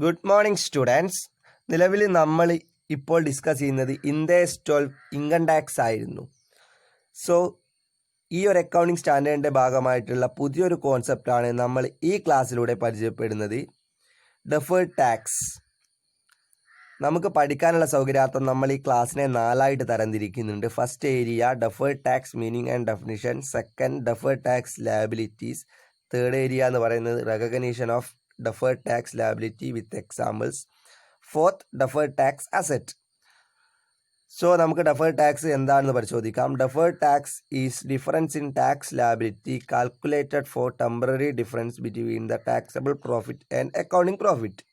Good morning students. നിലവിൽ നമ്മൾ ഇപ്പോൾ ഡിസ്കസ് ചെയ്യുന്നത് ഇൻഡേഴ്സ് 12 ഇൻകം ടാക്സ് ആയിരുന്നു. സോ ഈ ഒരു അക്കൗണ്ടിങ് സ്റ്റാൻഡേർഡിൻ്റെ ഭാഗമായിട്ടുള്ള പുതിയൊരു കോൺസെപ്റ്റാണ് നമ്മൾ ഈ ക്ലാസ്സിലൂടെ പരിചയപ്പെടുന്നത്, ഡെഫേർഡ് ടാക്സ്. നമുക്ക് പഠിക്കാനുള്ള സൗകര്യാർത്ഥം നമ്മൾ ഈ ക്ലാസ്സിനെ 4ആയിട്ട് തരംതിരിക്കുന്നുണ്ട്. First area deferred tax meaning and definition, second deferred tax liabilities, third area എന്ന് പറയുന്നത് recognition of deferred tax liability with examples, fourth deferred tax asset. So നമുക്ക് ഡെഫേർഡ് ടാക്സ് എന്താണെന്ന് പരിശോധിക്കാം. Deferred tax is difference in tax liability calculated for temporary difference between the taxable profit and accounting profit.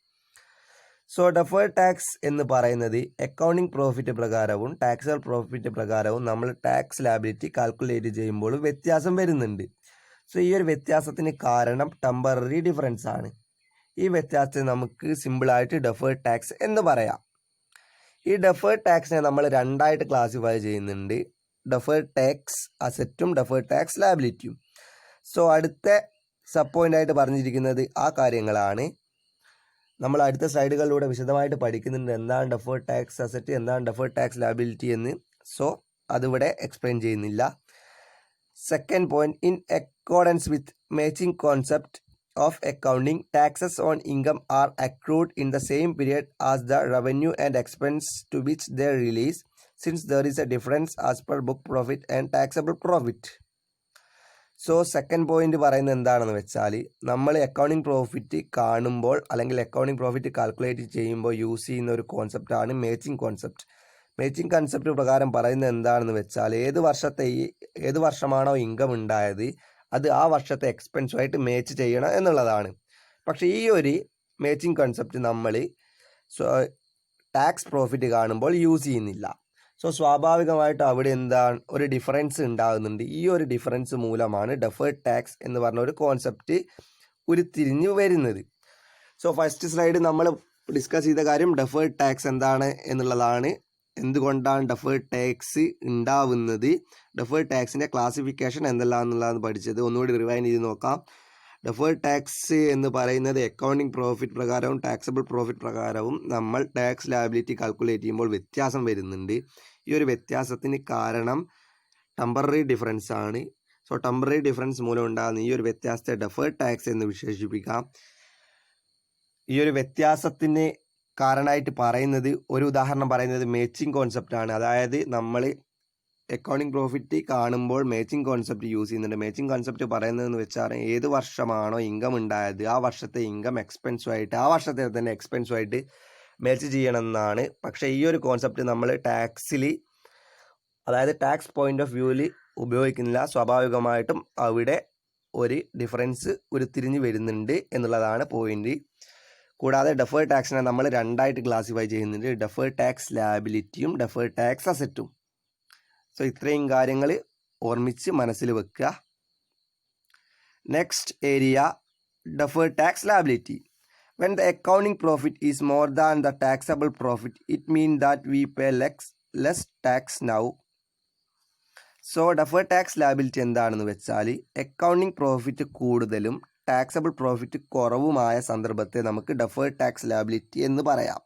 So deferred tax എന്ന് പറയുന്നത് accounting profit പ്രകാരവും taxable profit പ്രകാരവും നമ്മൾ tax liability calculate ചെയ്യുമ്പോൾ വ്യത്യാസം വരുന്നുണ്ട്. സോ ഈ ഒരു വ്യത്യാസത്തിന് കാരണം ടെമ്പററി ഡിഫറൻസ് ആണ്. ഈ വ്യത്യാസത്തെ നമുക്ക് സിമ്പിളായിട്ട് ഡെഫേർഡ് ടാക്സ് എന്ന് പറയാം. ഈ ഡെഫേർഡ് ടാക്സിനെ നമ്മൾ 2ആയിട്ട് ക്ലാസിഫൈ ചെയ്യുന്നുണ്ട്, ഡെഫേർഡ് ടാക്സ് അസറ്റും ഡെഫേർഡ് ടാക്സ് ലയബിലിറ്റിയും. സോ അടുത്ത സബ് പോയിൻ്റായിട്ട് പറഞ്ഞിരിക്കുന്നത് ആ കാര്യങ്ങളാണ്. നമ്മൾ അടുത്ത സ്ലൈഡുകളിലൂടെ വിശദമായിട്ട് പഠിക്കുന്നുണ്ട് എന്താണ് ഡെഫേർഡ് ടാക്സ് അസറ്റ്, എന്താണ് ഡെഫേർഡ് ടാക്സ് ലയബിലിറ്റി എന്ന്. സോ അതിവിടെ എക്സ്പ്ലെയിൻ ചെയ്യുന്നില്ല. Second point, in accordance with matching concept of accounting, taxes on income are accrued in the same period as the revenue and expense to which they release, since there is a difference as per book profit and taxable profit. So second point പറയുന്നത് എന്താണെന്ന് വെച്ചാൽ, നമ്മൾ accounting profit കാണുമ്പോൾ അല്ലെങ്കിൽ accounting profit calculate ചെയ്യുമ്പോൾ use ചെയ്യുന്ന ഒരു കോൺസെപ്റ്റാണ് മേച്ചിങ് concept. മേച്ചിങ് concept പ്രകാരം പറയുന്നത് എന്താണെന്ന് വെച്ചാൽ, ഏത് വർഷമാണോ ഇൻകം ഉണ്ടായത് അത് ആ വർഷത്തെ എക്സ്പെൻസുമായിട്ട് മേച്ച് ചെയ്യണം എന്നുള്ളതാണ്. പക്ഷേ ഈ ഒരു മേച്ചിങ് കൺസെപ്റ്റ് നമ്മൾ ടാക്സ് പ്രോഫിറ്റ് കാണുമ്പോൾ യൂസ് ചെയ്യുന്നില്ല. സോ സ്വാഭാവികമായിട്ടും അവിടെ എന്താണ് ഒരു ഡിഫറൻസ് ഉണ്ടാകുന്നുണ്ട്. ഈ ഒരു ഡിഫറൻസ് മൂലമാണ് ഡെഫേർഡ് ടാക്സ് എന്ന് പറഞ്ഞ ഒരു കോൺസെപ്റ്റ് ഉരുത്തിരിഞ്ഞു വരുന്നത്. സോ ഫസ്റ്റ് സ്ലൈഡ് നമ്മൾ ഡിസ്കസ് ചെയ്ത കാര്യം ഡെഫേർഡ് ടാക്സ് എന്താണ് എന്നുള്ളതാണ്. എന്തുകൊണ്ടാണ് ഡെഫേർഡ് ടാക്സ് ഉണ്ടാവുന്നത്, ഡെഫേർഡ് ടാക്സിൻ്റെ ക്ലാസിഫിക്കേഷൻ എന്തെല്ലാം എന്നുള്ളതാണ് പഠിച്ചത്. ഒന്നുകൂടി റിവൈൻഡ് ചെയ്ത് നോക്കാം. ഡെഫേർഡ് ടാക്സ് എന്ന് പറയുന്നത് അക്കൗണ്ടിങ് പ്രോഫിറ്റ് പ്രകാരവും ടാക്സബിൾ പ്രോഫിറ്റ് പ്രകാരവും നമ്മൾ ടാക്സ് ലയബിലിറ്റി കാൽക്കുലേറ്റ് ചെയ്യുമ്പോൾ വ്യത്യാസം വരുന്നുണ്ട്. ഈ ഒരു വ്യത്യാസത്തിന് കാരണം ടെമ്പററി ഡിഫറൻസ് ആണ്. സോ ടെമ്പററി ഡിഫറൻസ് മൂലം ഉണ്ടാകുന്ന ഈ ഒരു വ്യത്യാസത്തെ ഡെഫേർഡ് ടാക്സ് എന്ന് വിശേഷിപ്പിക്കാം. ഈ ഒരു വ്യത്യാസത്തിന് കാരണമായിട്ട് പറയുന്നത്, ഒരു ഉദാഹരണം പറയുന്നത് മേച്ചിങ് കോൺസെപ്റ്റാണ്. അതായത് നമ്മൾ അക്കൗണ്ടിങ് പ്രോഫിറ്റ് കാണുമ്പോൾ മേച്ചിങ് കോൺസെപ്റ്റ് യൂസ് ചെയ്യുന്നുണ്ട്. മേച്ചിങ് കോൺസെപ്റ്റ് പറയുന്നതെന്ന് വെച്ചാൽ, ഏത് വർഷമാണോ ഇൻകം ഉണ്ടായത് ആ വർഷത്തെ ഇൻകം എക്സ്പെൻസുമായിട്ട് ആ വർഷത്തെ തന്നെ എക്സ്പെൻസുമായിട്ട് മേച്ച് ചെയ്യണമെന്നാണ്. പക്ഷേ ഈ ഒരു കോൺസെപ്റ്റ് നമ്മൾ ടാക്സിൽ, അതായത് ടാക്സ് പോയിന്റ് ഓഫ് വ്യൂവിൽ ഉപയോഗിക്കുന്നില്ല. സ്വാഭാവികമായിട്ടും അവിടെ ഒരു ഡിഫറൻസ് ഉരുത്തിരിഞ്ഞ് വരുന്നുണ്ട് എന്നുള്ളതാണ് പോയിന്റ്. കൂടാതെ ഡെഫേർഡ് ടാക്സിനെ നമ്മൾ 2ആയിട്ട് ക്ലാസിഫൈ ചെയ്യുന്നുണ്ട്, ഡെഫേർഡ് ടാക്സ് ലയബിലിറ്റിയും ഡെഫേർഡ് ടാക്സ് അസറ്റും. സോ ഇത്രയും കാര്യങ്ങൾ ഓർമ്മിച്ച് മനസ്സിൽ വെക്കുക. Next area deferred tax liability. When the accounting profit is more than the taxable profit, it mean that we pay less tax now. So deferred tax liability എന്താണെന്ന് വെച്ചാൽ, accounting profit കൂടുതലും taxable profit കുറവുമായ സന്ദർഭത്തെ നമുക്ക് deferred tax liability എന്ന് പറയാം.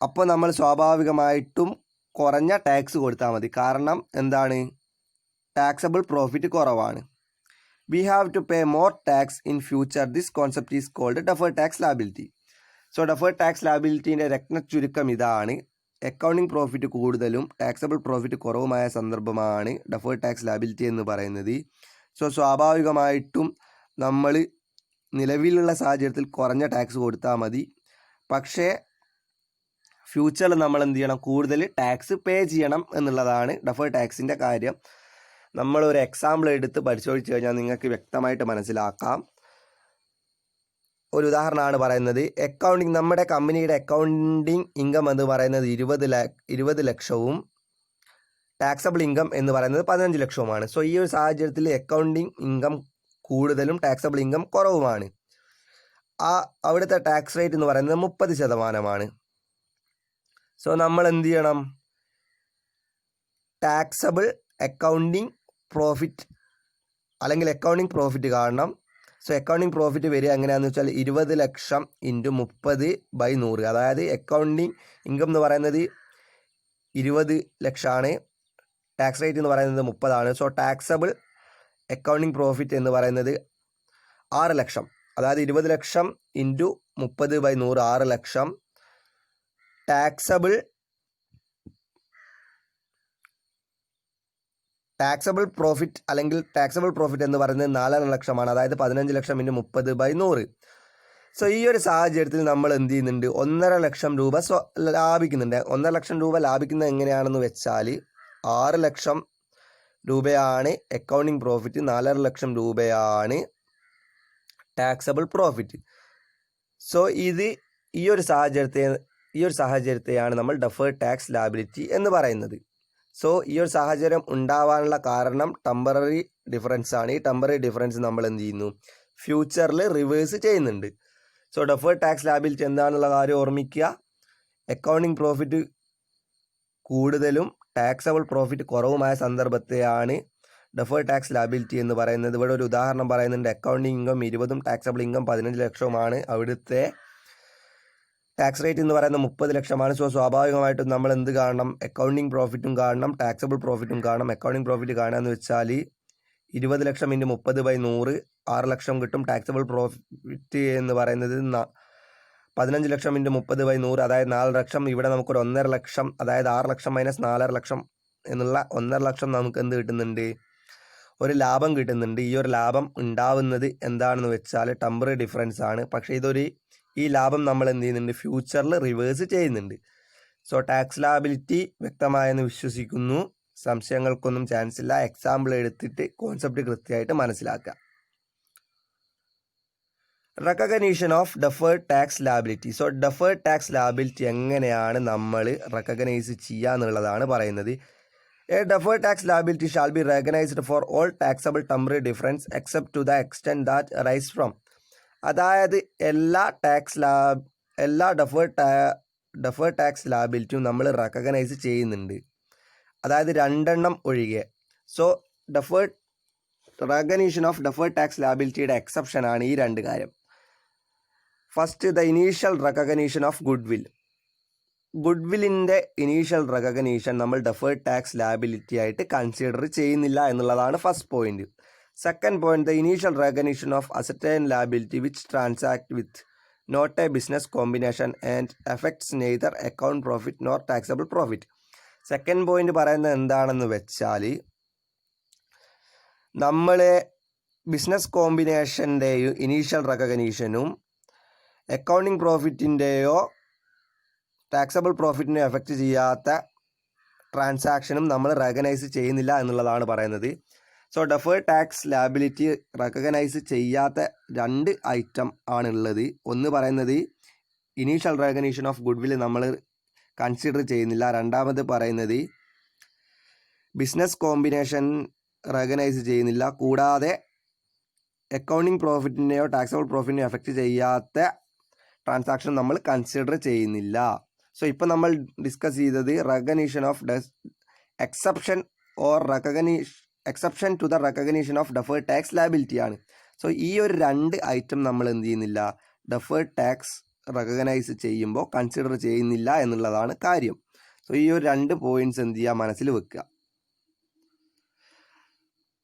അപ്പോൾ നമ്മൾ സ്വാഭാവികമായിട്ടും കുറഞ്ഞ ടാക്സ് കൊടുത്താൽ മതി. കാരണം എന്താണ്, ടാക്സബിൾ പ്രോഫിറ്റ് കുറവാണ്. We have to pay more tax in future. This concept is called deferred tax liability. So deferred tax ലയബിലിറ്റീൻ്റെ ചുരുക്കം ഇതാണ്. അക്കൗണ്ടിങ് പ്രോഫിറ്റ് കൂടുതലും ടാക്സബിൾ പ്രോഫിറ്റ് കുറവുമായ സന്ദർഭമാണ് ഡെഫേർഡ് ടാക്സ് ലയബിലിറ്റി എന്ന് പറയുന്നത്. സോ സ്വാഭാവികമായിട്ടും നമ്മൾ നിലവിലുള്ള സാഹചര്യത്തിൽ കുറഞ്ഞ ടാക്സ് കൊടുത്താൽ മതി. പക്ഷേ ഫ്യൂച്ചറിൽ നമ്മൾ എന്ത് ചെയ്യണം, കൂടുതൽ ടാക്സ് പേ ചെയ്യണം എന്നുള്ളതാണ് ഡെഫേർഡ് ടാക്സിൻ്റെ കാര്യം. നമ്മളൊരു എക്സാമ്പിൾ എടുത്ത് പരിശോധിച്ച് കഴിഞ്ഞാൽ നിങ്ങൾക്ക് വ്യക്തമായിട്ട് മനസ്സിലാക്കാം. ഒരു ഉദാഹരണമാണ് പറയുന്നത്. നമ്മുടെ കമ്പനിയുടെ അക്കൗണ്ടിങ് ഇൻകം എന്ന് പറയുന്നത് 20 ലക്ഷവും ടാക്സബിൾ ഇൻകം എന്ന് പറയുന്നത് 15 ലക്ഷവുമാണ്. സോ ഈ ഒരു സാഹചര്യത്തിൽ അക്കൗണ്ടിങ് ഇൻകം കൂടുതലും ടാക്സബിൾ ഇൻകം കുറവുമാണ്. അവിടുത്തെ ടാക്സ് റേറ്റ് എന്ന് പറയുന്നത് 30%. സോ നമ്മൾ എന്ത് ചെയ്യണം, ടാക്സബിൾ അക്കൗണ്ടിങ് പ്രോഫിറ്റ് അല്ലെങ്കിൽ അക്കൗണ്ടിങ് പ്രോഫിറ്റ് കാണണം. സോ അക്കൗണ്ടിങ് പ്രോഫിറ്റ് വരിക എങ്ങനെയാണെന്ന് വെച്ചാൽ 20 ലക്ഷം ഇൻറ്റു 30/100. അതായത് അക്കൗണ്ടിങ് ഇൻകം എന്ന് പറയുന്നത് 20 ലക്ഷമാണ്, ടാക്സ് റേറ്റ് എന്ന് പറയുന്നത് 30 സോ ടാക്സബിൾ അക്കൗണ്ടിങ് പ്രോഫിറ്റ് എന്ന് പറയുന്നത് 6 ലക്ഷം. അതായത് 20 ലക്ഷം ഇൻറ്റു 30/100 6 ലക്ഷം. ടാക്സബിൾ പ്രോഫിറ്റ് അല്ലെങ്കിൽ ടാക്സബിൾ പ്രോഫിറ്റ് എന്ന് പറയുന്നത് 4 ലക്ഷമാണ്. അതായത് 15 ലക്ഷം ഇൻറ്റു 30/100. സോ ഈ ഒരു സാഹചര്യത്തിൽ നമ്മൾ എന്ത് ചെയ്യുന്നുണ്ട്, 1.5 ലക്ഷം രൂപ ലാഭിക്കുന്നുണ്ട്. 1.5 ലക്ഷം രൂപ ലാഭിക്കുന്നത് എങ്ങനെയാണെന്ന് വെച്ചാൽ 6 ലക്ഷം രൂപയാണ് അക്കൗണ്ടിങ് പ്രോഫിറ്റ്, 4.5 ലക്ഷം രൂപയാണ് ടാക്സബിൾ പ്രോഫിറ്റ്. സോ ഈ ഒരു സാഹചര്യത്തെയാണ് നമ്മൾ ഡെഫേർഡ് ടാക്സ് ലാബിലിറ്റി എന്ന് പറയുന്നത്. സോ ഈ ഒരു സാഹചര്യം ഉണ്ടാവാനുള്ള കാരണം ടെമ്പററി ഡിഫറൻസ് ആണ്. ഈ ടെമ്പററി ഡിഫറൻസ് നമ്മൾ എന്ത് ചെയ്യുന്നു, ഫ്യൂച്ചറിൽ റിവേഴ്സ് ചെയ്യുന്നുണ്ട്. സോ ഡെഫേർഡ് ടാക്സ് ലാബിലിറ്റി എന്താണെന്നുള്ള കാര്യം ഓർമ്മിക്കുക. അക്കൗണ്ടിങ് പ്രോഫിറ്റ് കൂടുതലും ടാക്സബിൾ പ്രോഫിറ്റ് കുറവുമായ സന്ദർഭത്തെയാണ് ഡെഫേർഡ് ടാക്സ് ലാബിലിറ്റി എന്ന് പറയുന്നത്. ഇവിടെ ഒരു ഉദാഹരണം പറയുന്നുണ്ട്. അക്കൗണ്ടിങ് ഇൻകം 20ഉം ടാക്സബിൾ ഇൻകം 15 ലക്ഷവുമാണ്. അവിടുത്തെ ടാക്സ് റേറ്റ് എന്ന് പറയുന്നത് 30 ലക്ഷമാണ്. സോ സ്വാഭാവികമായിട്ടും നമ്മൾ എന്ത് കാണണം, അക്കൗണ്ടിങ് പ്രോഫിറ്റും കാണണം, ടാക്സബിൾ പ്രോഫിറ്റും കാണണം. അക്കൗണ്ടിങ് പ്രോഫിറ്റ് കാണുകയെന്ന് വെച്ചാൽ 20 ലക്ഷം ഇൻറ്റു 30/100 6 ലക്ഷം കിട്ടും. ടാക്സബിൾ പ്രോഫിറ്റ് എന്ന് പറയുന്നത് 15 ലക്ഷം ഇൻറ്റു 30/100 അതായത് 4 ലക്ഷം. ഇവിടെ നമുക്കൊരു 1.5 ലക്ഷം, അതായത് 6 ലക്ഷം മൈനസ് 4.5 ലക്ഷം എന്നുള്ള 1.5 ലക്ഷം നമുക്ക് എന്ത് കിട്ടുന്നുണ്ട്, ഒരു ലാഭം കിട്ടുന്നുണ്ട്. ഈ ഒരു ലാഭം ഉണ്ടാവുന്നത് എന്താണെന്ന് വെച്ചാൽ ടെമ്പററി ഡിഫറൻസ് ആണ്. പക്ഷേ ഈ ലാഭം നമ്മൾ എന്ത് ചെയ്യുന്നുണ്ട്, ഫ്യൂച്ചറിൽ റിവേഴ്സ് ചെയ്യുന്നുണ്ട്. സോ ടാക്സ് ലാബിലിറ്റി വ്യക്തമായെന്ന് വിശ്വസിക്കുന്നു. സംശയങ്ങൾക്കൊന്നും ചാൻസ് ഇല്ല. എക്സാമ്പിൾ എടുത്തിട്ട് കോൺസെപ്റ്റ് കൃത്യമായിട്ട് മനസ്സിലാക്കുക. Recognition of deferred tax liability. So deferred tax liability എങ്ങനെയാണ് നമ്മൾ റെക്കഗ്നൈസ് ചെയ്യുക എന്നുള്ളതാണ് പറയുന്നത്. A deferred tax liability shall be recognized for all taxable temporary difference except to the extent that arise from. അതായത് എല്ലാ ഡെഫേർഡ് ടാക്സ് ലാബിലിറ്റിയും നമ്മൾ recognise ചെയ്യുന്നുണ്ട്, അതായത് 2 ഒഴികെ. So recognition of deferred tax ലാബിലിറ്റിയുടെ എക്സെപ്ഷനാണ് ഈ 2 കാര്യം. First, the initial recognition of ഗുഡ്വില്ലിൻ്റെ ഇനീഷ്യൽ റെക്കഗ്നീഷൻ നമ്മൾ ഡെഫേർഡ് ടാക്സ് ലാബിലിറ്റി ആയിട്ട് കൺസിഡർ ചെയ്യുന്നില്ല എന്നുള്ളതാണ് first point. Second point, the initial recognition of ascertain liability which transact with not a business combination and effects neither account profit nor taxable profit. Second point പറയുന്നത് എന്താണെന്ന് വെച്ചാൽ, നമ്മൾ business കോമ്പിനേഷൻ്റെയും ഇനീഷ്യൽ റെക്കഗ്നീഷനും അക്കൗണ്ടിങ് പ്രോഫിറ്റിൻ്റെയോ ടാക്സബിൾ പ്രോഫിറ്റിനെ എഫക്റ്റ് ചെയ്യാത്ത ട്രാൻസാക്ഷനും നമ്മൾ റെക്കഗ്നൈസ് ചെയ്യുന്നില്ല എന്നുള്ളതാണ് പറയുന്നത്. So deferred tax liability recognise ചെയ്യാത്ത 2 ഐറ്റം ആണുള്ളത്. ഒന്ന് പറയുന്നത് ഇനീഷ്യൽ റെക്കഗ്നീഷൻ ഓഫ് ഗുഡ്വിൽ നമ്മൾ കൺസിഡർ ചെയ്യുന്നില്ല. രണ്ടാമത് പറയുന്നത് ബിസിനസ് കോമ്പിനേഷൻ റെക്കഗ്നൈസ് ചെയ്യുന്നില്ല. കൂടാതെ അക്കൗണ്ടിങ് പ്രോഫിറ്റിനെയോ ടാക്സബിൾ പ്രോഫിറ്റിനെയോ എഫക്റ്റ് ചെയ്യാത്ത ട്രാൻസാക്ഷൻ നമ്മൾ കൺസിഡർ ചെയ്യുന്നില്ല. സോ ഇപ്പോൾ നമ്മൾ ഡിസ്കസ് ചെയ്തത് recognition of exception to the recognition of deferred tax liability ആണ്. സോ ഈ ഒരു 2 ഐറ്റം നമ്മൾ എന്ത് ചെയ്യുന്നില്ല, ഡെഫേർഡ് ടാക്സ് റെക്കഗ്നൈസ് ചെയ്യുമ്പോൾ കൺസിഡർ ചെയ്യുന്നില്ല എന്നുള്ളതാണ് കാര്യം. സോ ഈ ഒരു 2 പോയിന്റ്സ് എന്ത് ചെയ്യുക, മനസ്സിൽ വെക്കുക.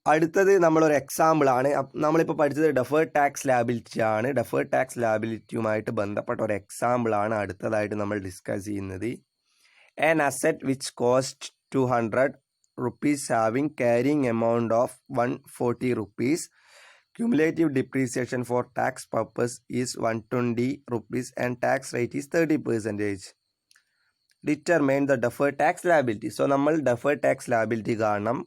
അടുത്തത് നമ്മളൊരു എക്സാമ്പിളാണ്. നമ്മളിപ്പോൾ പഠിച്ചത് ഡെഫേർഡ് ടാക്സ് ലാബിലിറ്റി ആണ്. ഡെഫേർഡ് ടാക്സ് ലാബിലിറ്റിയുമായിട്ട് ബന്ധപ്പെട്ട ഒരു എക്സാമ്പിളാണ് അടുത്തതായിട്ട് നമ്മൾ ഡിസ്കസ് ചെയ്യുന്നത്. An asset which cost 200 rupees having carrying amount of 140 rupees. Cumulative depreciation for tax purpose is 120 rupees and tax rate is 30%. Determine the deferred tax liability. So നമ്മൾ deferred tax liability കാണണം.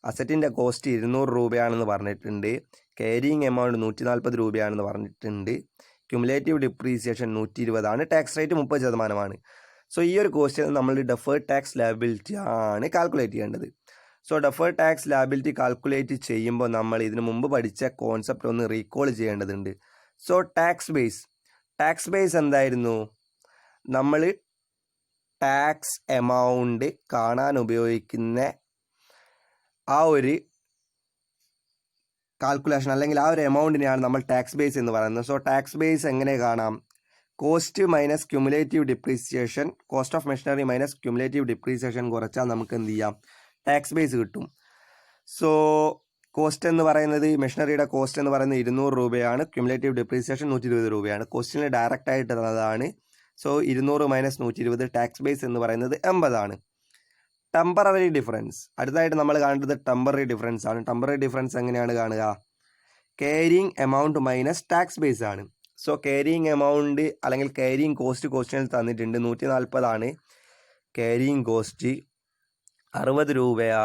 അസറ്റിൻ്റെ cost 200 രൂപയാണെന്ന് പറഞ്ഞിട്ടുണ്ട്. Carrying amount 140 രൂപയാണെന്ന് പറഞ്ഞിട്ടുണ്ട്. Cumulative depreciation 120 ആണ്. Tax rate 30%. So ഈ ഒരു cost നമ്മൾ deferred tax liability ആണ് calculate ചെയ്യേണ്ടത്. So deferred tax liability calculate ചെയ്യുമ്പോൾ നമ്മൾ ഇതിനു മുമ്പ് പഠിച്ച കോൺസെപ്റ്റ് ഒന്ന് റീകോൾ ചെയ്യേണ്ടതുണ്ട്. സോ ടാക്സ് ബേസ് എന്തായിരുന്നു, നമ്മൾ ടാക്സ് എമൗണ്ട് കാണാൻ ഉപയോഗിക്കുന്ന ആ ഒരു കാൽക്കുലേഷൻ അല്ലെങ്കിൽ ആ ഒരു എമൗണ്ടിനെയാണ് നമ്മൾ ടാക്സ് ബേസ് എന്ന് പറയുന്നത്. സോ ടാക്സ് ബേസ് എങ്ങനെ കാണാം? Cost minus cumulative depreciation, cost of machinery minus cumulative depreciation കുറച്ചാൽ നമുക്ക് എന്ത് ചെയ്യാം? ടാക്സ് ബേസ് കിട്ടും. സോ കോസ്റ്റ് എന്ന് പറയുന്നത്, മെഷീനറിയുടെ കോസ്റ്റ് എന്ന് പറയുന്നത് 200 രൂപയാണ്, ക്യുമുലേറ്റീവ് ഡിപ്രീസിയേഷൻ 120 രൂപയാണ്. ക്വസ്റ്റിന് ഡയറക്റ്റ് ആയിട്ട് തന്നതാണ്. സോ 200 മൈനസ് 120, ടാക്സ് ബേസ് എന്ന് പറയുന്നത് 80 ആണ്. ടെമ്പററി ഡിഫറൻസ്, അടുത്തായിട്ട് നമ്മൾ കാണേണ്ടത് ടെമ്പററി ഡിഫറൻസ് ആണ്. ടെമ്പററി ഡിഫറൻസ് എങ്ങനെയാണ് കാണുക? Carrying amount minus tax base ആണ്. സോ ക്യാരിയിങ് എമൗണ്ട് അല്ലെങ്കിൽ ക്യാരിയിങ് കോസ്റ്റ് ക്വസ്റ്റ്യനിൽ തന്നിട്ടുണ്ട്. 140 ആണ് ക്യാരിയിങ് കോസ്റ്റ്, 60 രൂപയാ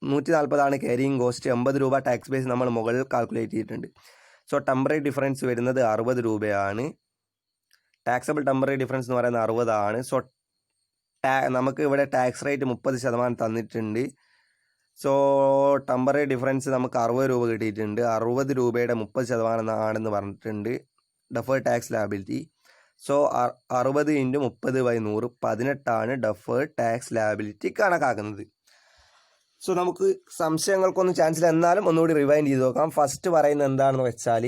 140 ആണ് ക്യാരിയിങ് കോസ്റ്റ്, 80 രൂപ ടാക്സ് ബേസ് നമ്മൾ മുകളിൽ കാൽക്കുലേറ്റ് ചെയ്തിട്ടുണ്ട്. സോ ടെമ്പററി ഡിഫറൻസ് വരുന്നത് 60 രൂപയാണ്. ടാക്സബിൾ ടെമ്പററി ഡിഫറൻസ് എന്ന് പറയുന്നത് 60 ആണ്. സോ നമുക്ക് ഇവിടെ ടാക്സ് റേറ്റ് 30% തന്നിട്ടുണ്ട്. സോ ടെമ്പററി ഡിഫറൻസ് നമുക്ക് 60 രൂപ കിട്ടിയിട്ടുണ്ട്. 60 രൂപയുടെ 30% ആണെന്ന് പറഞ്ഞിട്ടുണ്ട് ഡെഫേർഡ് ടാക്സ് ലയബിലിറ്റി. സോ 60 × 30/100 18 ആണ് ഡെഫേർഡ് ടാക്സ് ലയബിലിറ്റി കണക്കാക്കുന്നത്. സോ നമുക്ക് സംശയങ്ങൾക്കൊന്നും ചാൻസില്ല, എന്നാലും ഒന്നുകൂടി റിവൈൻഡ് ചെയ്ത് നോക്കാം. ഫസ്റ്റ് പറയുന്നത് എന്താണെന്ന് വെച്ചാൽ,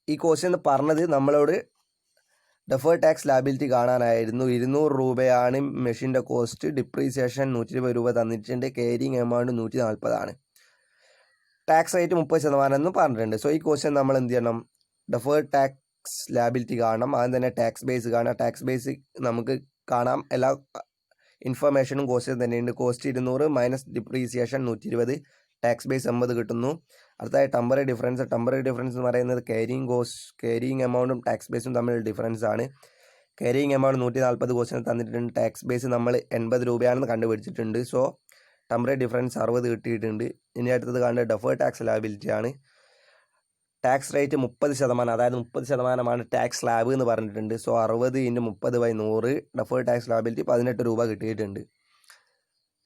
ഈ ക്വസ്റ്റ്യൻ പറഞ്ഞത് നമ്മളോട് ഡെഫേർഡ് ടാക്സ് ലയബിലിറ്റി കാണാനായിരുന്നു. 200 രൂപയാണ് മെഷീൻ്റെ കോസ്റ്റ്, ഡിപ്രീസിയേഷൻ 120 രൂപ തന്നിട്ടുണ്ട്, ക്യാരിയിങ് എമൗണ്ട് 140 ആണ്, ടാക്സ് റേറ്റ് 30% എന്ന് പറഞ്ഞിട്ടുണ്ട്. സോ ഈ ക്വസ്റ്റ്യൻ നമ്മൾ എന്ത് ചെയ്യണം? ഡെഫേർഡ് ടാക്സ് ലയബിലിറ്റി കാണണം, ആദ്യം തന്നെ ടാക്സ് ബേസ് കാണാം. ടാക്സ് ബേസ് നമുക്ക് കാണാം, എല്ലാ ഇൻഫർമേഷനും കോസ്റ്റ് തന്നെയുണ്ട്. Cost 200 minus depreciation 120, tax base 80 കിട്ടുന്നു. അടുത്തായി ടെമ്പററി ഡിഫറൻസ്. ടെമ്പററി ഡിഫറൻസ് എന്ന് പറയുന്നത് ക്യാരിയിങ് എമൗണ്ടും ടാക്സ് ബേസും തമ്മിലുള്ള ഡിഫറൻസ് ആണ്. ക്യാരിയിങ് എമൗണ്ട് 140 ക്വസ്റ്റ്യൻ തന്നിട്ടുണ്ട്, ടാക്സ് ബേസ് നമ്മൾ 80 രൂപയാണെന്ന് കണ്ടുപിടിച്ചിട്ടുണ്ട്. സോ ടെമ്പററി ഡിഫറൻസ് 60 കിട്ടിയിട്ടുണ്ട്. ഇനി അടുത്തത് കാണേണ്ടത് ഡെഫേർഡ് ടാക്സ് ലയബിലിറ്റി ആണ്. ടാക്സ് റേറ്റ് 30%, അതായത് 30% ടാക്സ് സ്ലാബ് എന്ന് പറഞ്ഞിട്ടുണ്ട്. സോ 60 × 30/100 ഡെഫേർഡ് ടാക്സ് ലയബിലിറ്റി 18 രൂപ കിട്ടിയിട്ടുണ്ട്.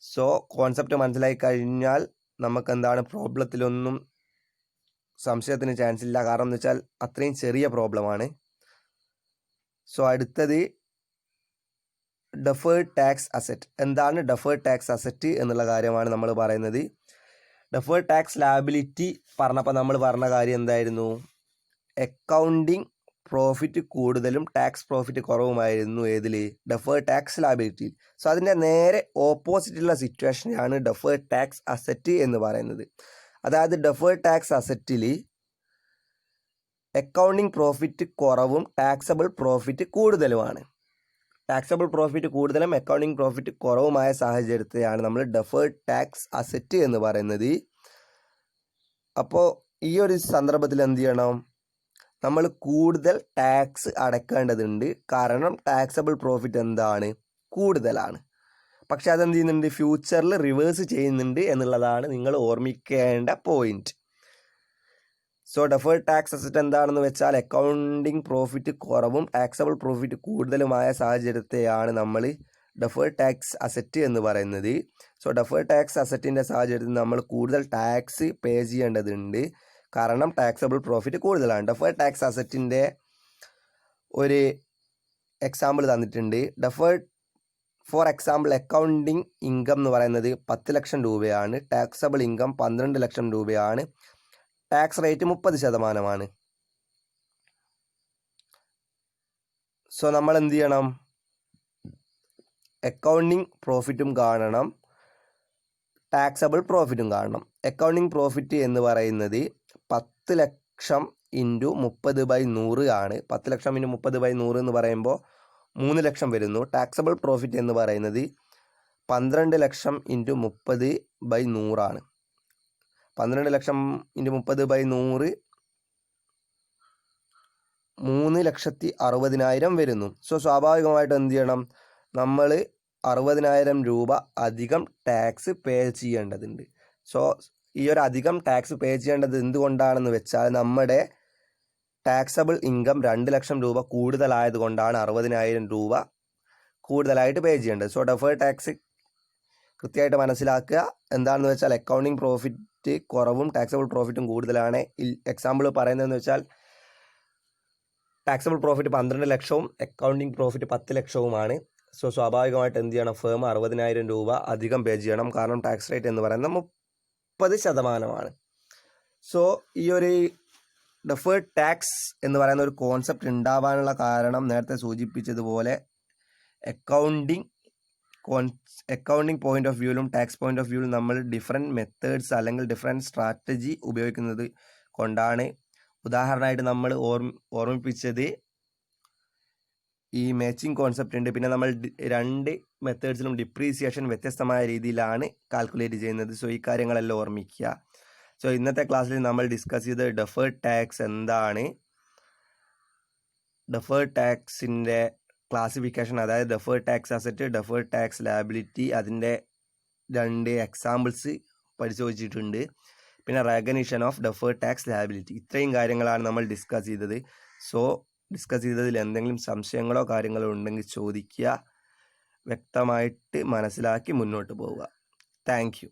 സോ കോൺസെപ്റ്റ് മനസ്സിലായി കഴിഞ്ഞാൽ നമുക്ക് എന്താണ്, പ്രോബ്ലത്തിലൊന്നും സംശയത്തിന് ചാൻസ് ഇല്ല. കാരണം എന്ന് വെച്ചാൽ അത്രയും ചെറിയ പ്രോബ്ലമാണ്. സോ അടുത്തത് ഡെഫേർഡ് ടാക്സ് അസറ്റ്. എന്താണ് ഡെഫേർഡ് ടാക്സ് അസറ്റ് എന്നുള്ള കാര്യമാണ് നമ്മൾ പറയുന്നത്. ഡെഫേർഡ് ടാക്സ് ലയബിലിറ്റി പറഞ്ഞപ്പോൾ നമ്മൾ പറഞ്ഞ കാര്യം എന്തായിരുന്നു? അക്കൗണ്ടിങ് പ്രോഫിറ്റ് കൂടുതലും ടാക്സ് പ്രോഫിറ്റ് കുറവുമായിരുന്നു. ഏതിൽ? Deferred tax liability. സോ അതിൻ്റെ നേരെ ഓപ്പോസിറ്റുള്ള സിറ്റുവേഷനാണ് ഡെഫേർഡ് ടാക്സ് അസറ്റ് എന്ന് പറയുന്നത്. അതായത് ഡെഫേർഡ് ടാക്സ് അസറ്റിൽ അക്കൗണ്ടിങ് പ്രോഫിറ്റ് കുറവും ടാക്സബിൾ പ്രോഫിറ്റ് കൂടുതലുമാണ്. ടാക്സബിൾ പ്രോഫിറ്റ് കൂടുതലും അക്കൗണ്ടിങ് പ്രോഫിറ്റ് കുറവുമായ സാഹചര്യത്തെയാണ് നമ്മൾ ഡെഫേർഡ് ടാക്സ് അസറ്റ് എന്ന് പറയുന്നത്. അപ്പോൾ ഈ ഒരു സന്ദർഭത്തിൽ എന്ത് ചെയ്യണം? നമ്മൾ കൂടുതൽ ടാക്സ് അടയ്ക്കേണ്ടതുണ്ട്. കാരണം ടാക്സബിൾ പ്രോഫിറ്റ് എന്താണ്? കൂടുതലാണ്. പക്ഷെ അതെന്ത് ചെയ്യുന്നുണ്ട്? ഫ്യൂച്ചറിൽ റിവേഴ്സ് ചെയ്യുന്നുണ്ട് എന്നുള്ളതാണ് നിങ്ങൾ ഓർമ്മിക്കേണ്ട point. So deferred tax asset എന്താണെന്ന് വെച്ചാൽ അക്കൗണ്ടിങ് പ്രോഫിറ്റ് കുറവും ടാക്സബിൾ പ്രോഫിറ്റ് കൂടുതലുമായ സാഹചര്യത്തെയാണ് നമ്മൾ ഡെഫേർഡ് ടാക്സ് അസറ്റ് എന്ന് പറയുന്നത്. സോ ഡെഫേർഡ് ടാക്സ് അസറ്റിൻ്റെ സാഹചര്യത്തിൽ നമ്മൾ കൂടുതൽ ടാക്സ് പേ ചെയ്യേണ്ടതുണ്ട്. കാരണം ടാക്സബിൾ പ്രോഫിറ്റ് കൂടുതലാണ്. ഡെഫേർഡ് ടാക്സ് അസറ്റിൻ്റെ ഒരു എക്സാമ്പിൾ തന്നിട്ടുണ്ട്. Deferred for example accounting income എന്ന് പറയുന്നത് 10 ലക്ഷം രൂപയാണ്, ടാക്സബിൾ ഇൻകം 12 ലക്ഷം രൂപയാണ്, ടാക്സ് റേറ്റ് 30%. സോ നമ്മൾ എന്ത് ചെയ്യണം? അക്കൗണ്ടിങ് പ്രോഫിറ്റും കാണണം, ടാക്സബിൾ പ്രോഫിറ്റും കാണണം. അക്കൗണ്ടിങ് പ്രോഫിറ്റ് എന്ന് പറയുന്നത് 10 ലക്ഷം × 30/100 ആണ്. 10 ലക്ഷം × 30/100 എന്ന് പറയുമ്പോൾ 3 ലക്ഷം വരുന്നു. ടാക്സബിൾ പ്രോഫിറ്റ് എന്ന് പറയുന്നത് 12 ലക്ഷം × 30/100 ആണ്. 12 ലക്ഷം × 30/100 3,60,000 വരുന്നു. സോ സ്വാഭാവികമായിട്ട് എന്ത് ചെയ്യണം? നമ്മൾ 60,000 രൂപ അധികം ടാക്സ് പേ ചെയ്യേണ്ടതുണ്ട്. സോ ഈ ഒരു അധികം ടാക്സ് പേ ചെയ്യേണ്ടത് എന്തുകൊണ്ടാണെന്ന് വെച്ചാൽ നമ്മുടെ ടാക്സബിൾ ഇൻകം 2 ലക്ഷം രൂപ കൂടുതലായതുകൊണ്ടാണ് 60,000 രൂപ കൂടുതലായിട്ട് പേ ചെയ്യേണ്ടത്. സോ ഡെഫേർഡ് ടാക്സ് കൃത്യമായിട്ട് മനസ്സിലാക്കുക. എന്താണെന്ന് വെച്ചാൽ അക്കൗണ്ടിങ് പ്രോഫിറ്റ് കുറവും ടാക്സബിൾ പ്രോഫിറ്റും കൂടുതലാണ്. എക്സാമ്പിൾ പറയുന്നതെന്ന് വെച്ചാൽ ടാക്സബിൾ പ്രോഫിറ്റ് 12 ലക്ഷവും അക്കൗണ്ടിങ് പ്രോഫിറ്റ് 10 ലക്ഷവുമാണ്. സോ സ്വാഭാവികമായിട്ട് എന്ത് ചെയ്യണം? ഫേം 60,000 രൂപ അധികം പേ ചെയ്യണം. കാരണം ടാക്സ് റേറ്റ് എന്ന് പറയുന്നത് 30%. സോ ഈ ഒരു ഡെഫേർഡ് ടാക്സ് എന്ന് പറയുന്ന ഒരു കോൺസെപ്റ്റ് ഉണ്ടാവാനുള്ള കാരണം നേരത്തെ സൂചിപ്പിച്ചതുപോലെ അക്കൗണ്ടിങ് പോയിന്റ് ഓഫ് വ്യൂവിലും ടാക്സ് പോയിന്റ് ഓഫ് വ്യൂവിലും നമ്മൾ ഡിഫറെൻറ്റ് മെത്തേഡ്സ് അല്ലെങ്കിൽ ഡിഫറെൻറ്റ് സ്ട്രാറ്റജി ഉപയോഗിക്കുന്നത് കൊണ്ടാണ്. ഉദാഹരണമായിട്ട് നമ്മൾ ഓർമ്മിപ്പിച്ചത് ഈ മാച്ചിങ് കോൺസെപ്റ്റ് ഉണ്ട്. പിന്നെ നമ്മൾ രണ്ട് മെത്തേഡ്സിലും ഡിപ്രീസിയേഷൻ വ്യത്യസ്തമായ രീതിയിലാണ് കാൽക്കുലേറ്റ് ചെയ്യുന്നത്. സോ ഈ കാര്യങ്ങളെല്ലാം ഓർമ്മിക്കുക. സോ ഇന്നത്തെ ക്ലാസ്സിൽ നമ്മൾ ഡിസ്കസ് ചെയ്ത് ഡെഫേർഡ് ടാക്സ് എന്താണ്, ഡെഫേർഡ് ടാക്സിൻ്റെ ക്ലാസിഫിക്കേഷൻ, അതായത് deferred tax asset, deferred tax liability, അതിൻ്റെ 2 എക്സാമ്പിൾസ് പരിശോധിച്ചിട്ടുണ്ട്. പിന്നെ recognition of deferred tax liability. ഇത്രയും കാര്യങ്ങളാണ് നമ്മൾ ഡിസ്കസ് ചെയ്തത്. സോ ഡിസ്കസ് ചെയ്തതിൽ എന്തെങ്കിലും സംശയങ്ങളോ കാര്യങ്ങളോ ഉണ്ടെങ്കിൽ ചോദിക്കുക, വ്യക്തമായിട്ട് മനസ്സിലാക്കി മുന്നോട്ട് പോവുക. Thank you.